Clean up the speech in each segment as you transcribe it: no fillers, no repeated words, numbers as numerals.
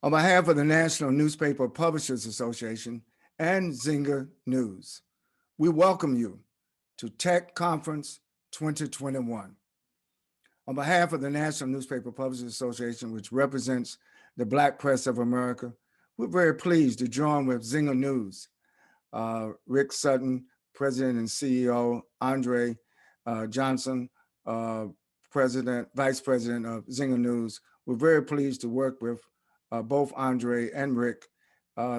On behalf of the National Newspaper Publishers Association and Zynga News, we welcome you to Tech Conference 2021. On behalf of the National Newspaper Publishers Association, which represents the Black press of America, we're very pleased to join with Zynga News, Rick Sutton, President and CEO, Andre Johnson, Vice President of Zynga News. We're very pleased to work with both Andre and Rick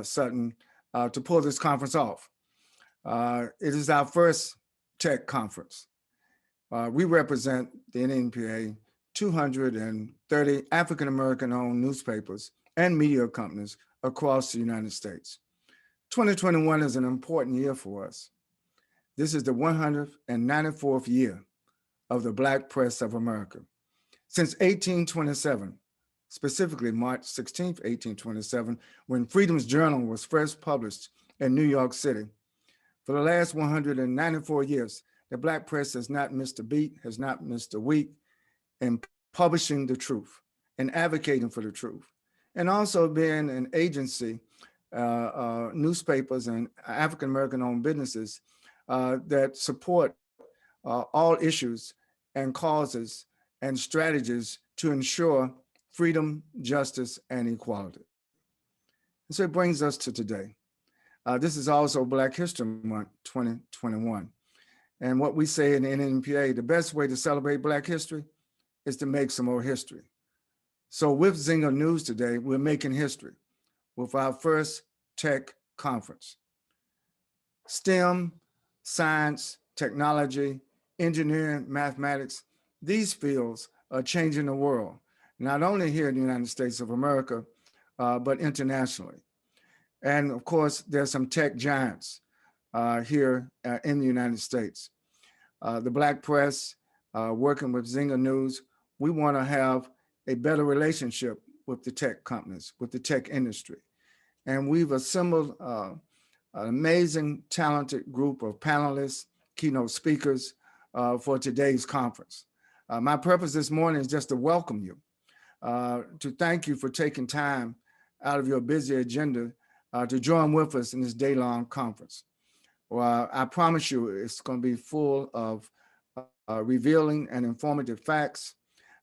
Sutton to pull this conference off. It is our first tech conference. We represent the NNPA 230 African-American owned newspapers and media companies across the United States. 2021 is an important year for us. This is the 194th year of the Black press of America. Since 1827, specifically March 16, 1827, when Freedom's Journal was first published in New York City. For the last 194 years, the Black press has not missed a beat, has not missed a week in publishing the truth and advocating for the truth, and also being an agency, newspapers and African-American owned businesses that support all issues and causes and strategies to ensure freedom, justice, and equality. And so it brings us to today. This is also Black History Month 2021. And what we say in the NNPA, the best way to celebrate Black history is to make some more history. So with Zynga News today, we're making history with our first tech conference. STEM, science, technology, engineering, mathematics, these fields are changing the world, not only here in the United States of America, but internationally. And of course, there's some tech giants here in the United States. The Black press, working with Zynga News, we want to have a better relationship with the tech companies, with the tech industry. And we've assembled an amazing, talented group of panelists, keynote speakers for today's conference. My purpose this morning is just to welcome you, to thank you for taking time out of your busy agenda to join with us in this day-long conference. Well, I promise you it's going to be full of revealing and informative facts.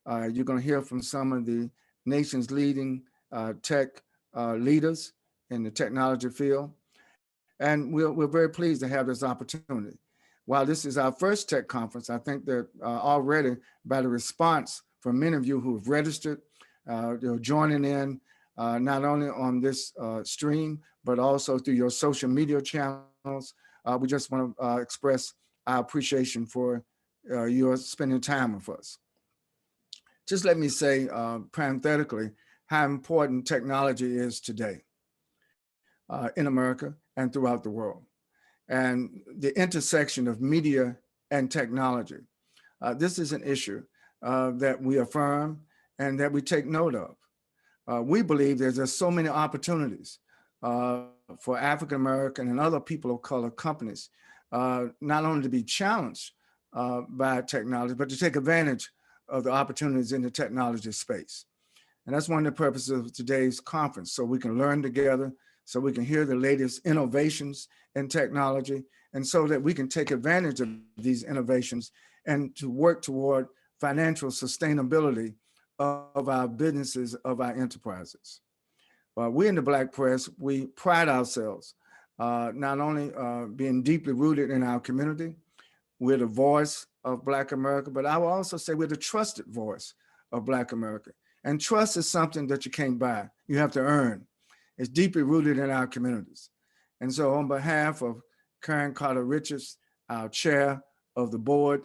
You're going to hear from some of the nation's leading tech leaders in the technology field. And we're very pleased to have this opportunity. While this is our first tech conference, I think that already by the response from many of you who have registered, they're joining in not only on this stream, but also through your social media channels. We just want to express our appreciation for your spending time with us. Just let me say parenthetically how important technology is today in America and throughout the world. And the intersection of media and technology. This is an issue that we affirm and that we take note of. We believe there's just so many opportunities for African-American and other people of color companies, not only to be challenged by technology, but to take advantage of the opportunities in the technology space. And that's one of the purposes of today's conference, so we can learn together, so we can hear the latest innovations in technology, and so that we can take advantage of these innovations and to work toward financial sustainability of our businesses, of our enterprises. We in the Black press, we pride ourselves not only being deeply rooted in our community, we're the voice of Black America, but I will also say we're the trusted voice of Black America. And trust is something that you can't buy, you have to earn. It's deeply rooted in our communities. And so on behalf of Karen Carter Richards, our chair of the board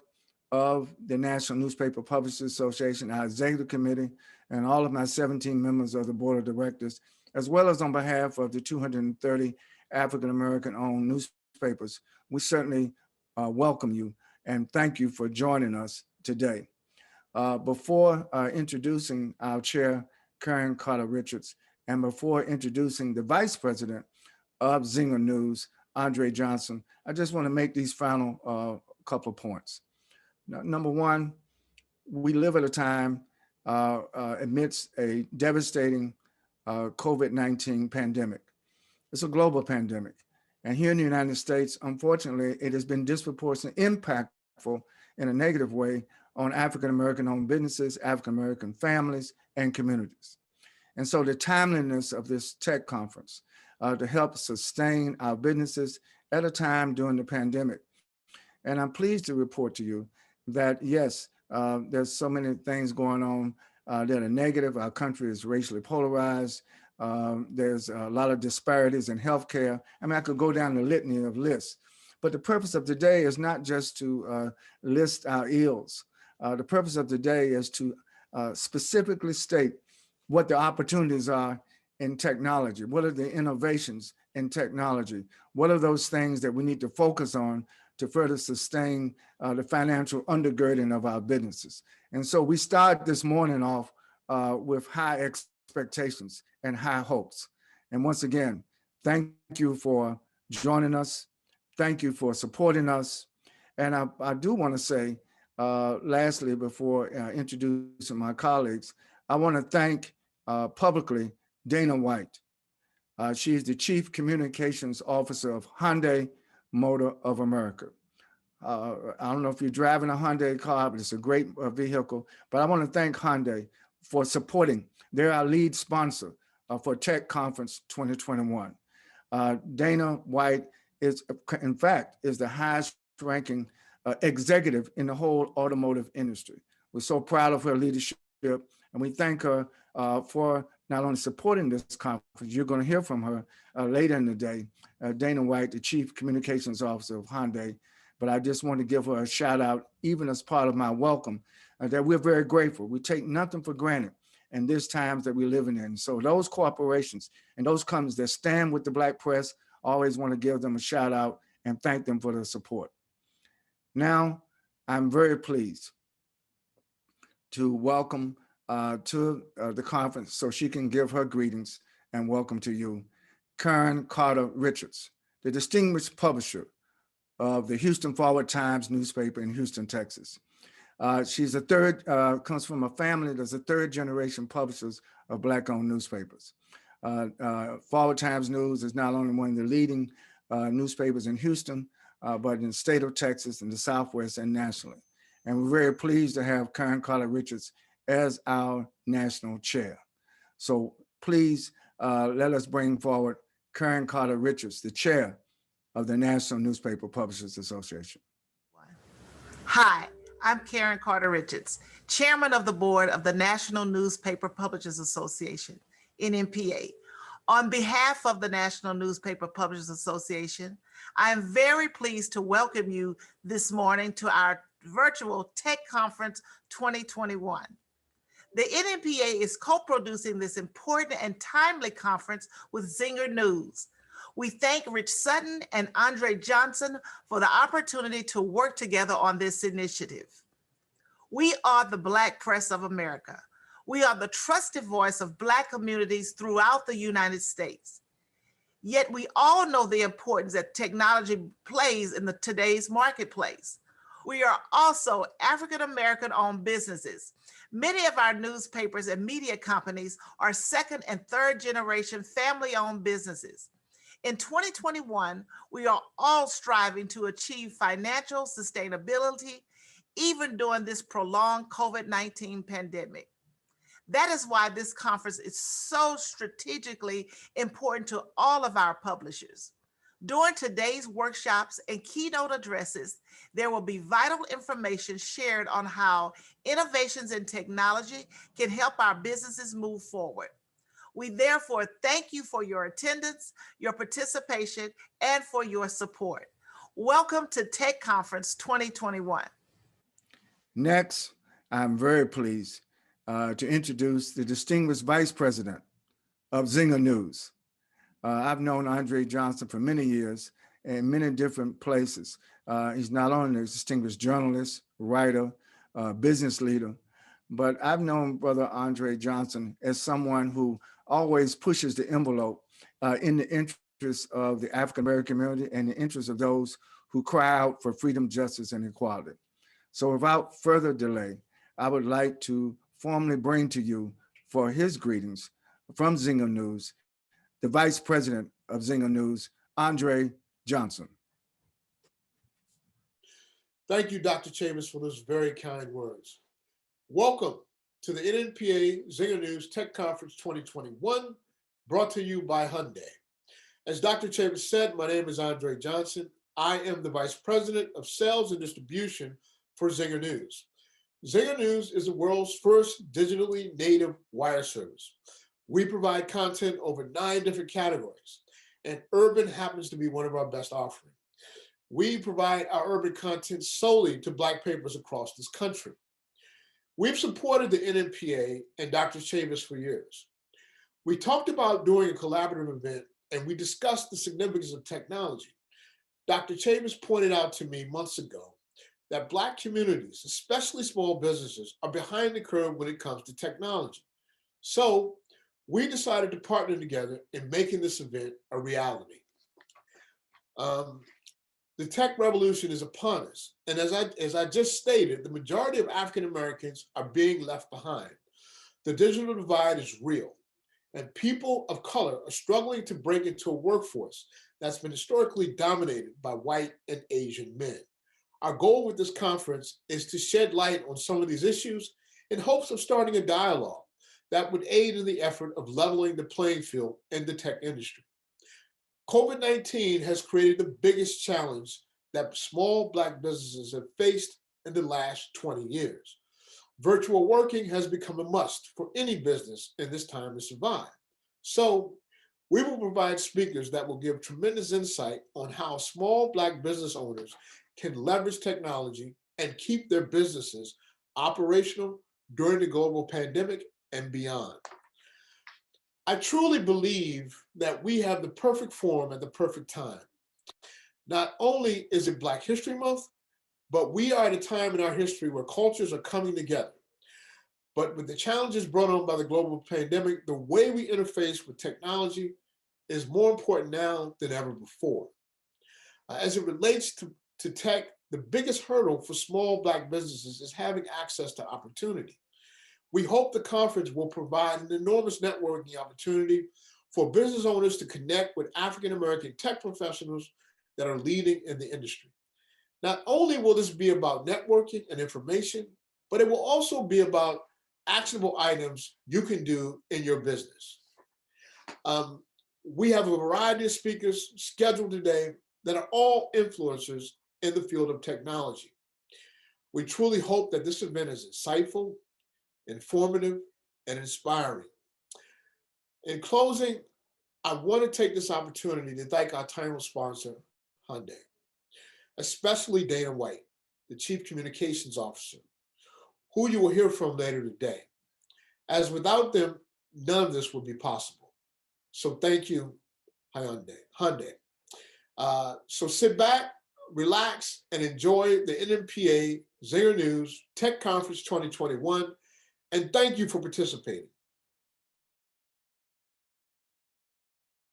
of the National Newspaper Publishers Association, our executive committee, and all of my 17 members of the board of directors, as well as on behalf of the 230 African-American owned newspapers, we certainly welcome you and thank you for joining us today. Before introducing our chair, Karen Carter Richards, and before introducing the vice president of Zynga News, Andre Johnson, I just want to make these final couple of points. Number one, we live at a time amidst a devastating COVID-19 pandemic. It's a global pandemic. And here in the United States, unfortunately, it has been disproportionately impactful in a negative way on African-American owned businesses, African-American families, and communities. And so the timeliness of this tech conference to help sustain our businesses at a time during the pandemic. And I'm pleased to report to you that yes, there's so many things going on that are negative. Our country is racially polarized. There's a lot of disparities in healthcare. I mean, I could go down the litany of lists. But the purpose of today is not just to list our ills. The purpose of today is to specifically state what the opportunities are in technology. What are the innovations in technology? What are those things that we need to focus on to further sustain the financial undergirding of our businesses? And so we start this morning off with high expectations and high hopes. And once again, thank you for joining us. Thank you for supporting us. And I do want to say, lastly, before introducing my colleagues, I want to thank publicly Dana White. She is the Chief Communications Officer of Hyundai Motor of America. I don't know if you're driving a Hyundai car, but it's a great vehicle. But I want to thank Hyundai for supporting. They're our lead sponsor for Tech Conference 2021. Dana White is, in fact, is the highest ranking executive in the whole automotive industry. We're so proud of her leadership, and we thank her for not only supporting this conference. You're going to hear from her later in the day, Dana White, the Chief Communications Officer of Hyundai. But I just want to give her a shout out, even as part of my welcome, that we're very grateful. We take nothing for granted in these times that we're living in. So those corporations and those companies that stand with the Black press, I always want to give them a shout out and thank them for their support. Now, I'm very pleased to welcome to the conference so she can give her greetings and welcome to you, Karen Carter Richards, the distinguished publisher of the Houston Forward Times newspaper in Houston, Texas. She's a comes from a family that's a third generation publishers of Black-owned newspapers. Forward Times News is not only one of the leading newspapers in Houston, but in the state of Texas, in the Southwest, and nationally. And we're very pleased to have Karen Carter Richards as our national chair. So please let us bring forward Karen Carter Richards, the chair of the National Newspaper Publishers Association. Hi, I'm Karen Carter Richards, chairman of the board of the National Newspaper Publishers Association, NNPA. On behalf of the National Newspaper Publishers Association, I am very pleased to welcome you this morning to our virtual Tech Conference 2021. The NNPA is co-producing this important and timely conference with Zinger News. We thank Rich Sutton and Andre Johnson for the opportunity to work together on this initiative. We are the Black press of America. We are the trusted voice of Black communities throughout the United States. Yet we all know the importance that technology plays in today's marketplace. We are also African-American owned businesses. Many of our newspapers and media companies are second and third generation family-owned businesses. In 2021, we are all striving to achieve financial sustainability, even during this prolonged COVID-19 pandemic. That is why this conference is so strategically important to all of our publishers. During today's workshops and keynote addresses, there will be vital information shared on how innovations in technology can help our businesses move forward. We therefore thank you for your attendance, your participation, and for your support. Welcome to Tech Conference 2021. Next, I'm very pleased to introduce the distinguished Vice President of Zinger News. I've known Andre Johnson for many years in many different places. He's not only a distinguished journalist, writer, business leader, but I've known Brother Andre Johnson as someone who always pushes the envelope in the interest of the African-American community and the interest of those who cry out for freedom, justice, and equality. So without further delay, I would like to formally bring to you for his greetings, from Zinger News, the Vice President of Zinger News, Andre Johnson. Thank you, Dr. Chambers, for those very kind words. Welcome to the NNPA Zinger News Tech Conference 2021, brought to you by Hyundai. As Dr. Chambers said, my name is Andre Johnson. I am the Vice President of Sales and Distribution for Zinger News. Zinger News is the world's first digitally native wire service. We provide content over 9 different categories, and urban happens to be one of our best offerings. We provide our urban content solely to Black papers across this country. We've supported the NNPA and Dr. Chambers for years. We talked about doing a collaborative event, and we discussed the significance of technology. Dr. Chambers pointed out to me months ago that Black communities, especially small businesses, are behind the curve when it comes to technology. So we decided to partner together in making this event a reality. The tech revolution is upon us. And as I just stated, the majority of African Americans are being left behind. The digital divide is real, and people of color are struggling to break into a workforce that's been historically dominated by white and Asian men. Our goal with this conference is to shed light on some of these issues in hopes of starting a dialogue that would aid in the effort of leveling the playing field in the tech industry. COVID-19 has created the biggest challenge that small Black businesses have faced in the last 20 years. Virtual working has become a must for any business in this time to survive. So we will provide speakers that will give tremendous insight on how small Black business owners can leverage technology and keep their businesses operational during the global pandemic and beyond. I truly believe that we have the perfect forum at the perfect time. Not only is it Black History Month, but we are at a time in our history where cultures are coming together. But with the challenges brought on by the global pandemic, the way we interface with technology is more important now than ever before. As it relates to tech, the biggest hurdle for small Black businesses is having access to opportunity. We hope the conference will provide an enormous networking opportunity for business owners to connect with African American tech professionals that are leading in the industry. Not only will this be about networking and information, but it will also be about actionable items you can do in your business. We have a variety of speakers scheduled today that are all influencers in the field of technology. We truly hope that this event is insightful, informative, and inspiring. In closing, I want to take this opportunity to thank our title sponsor, Hyundai, especially Dana White, the Chief Communications Officer, who you will hear from later today. As without them, none of this would be possible. So thank you, Hyundai. So sit back, relax, and enjoy the NNPA Zinger News Tech Conference 2021. And thank you for participating.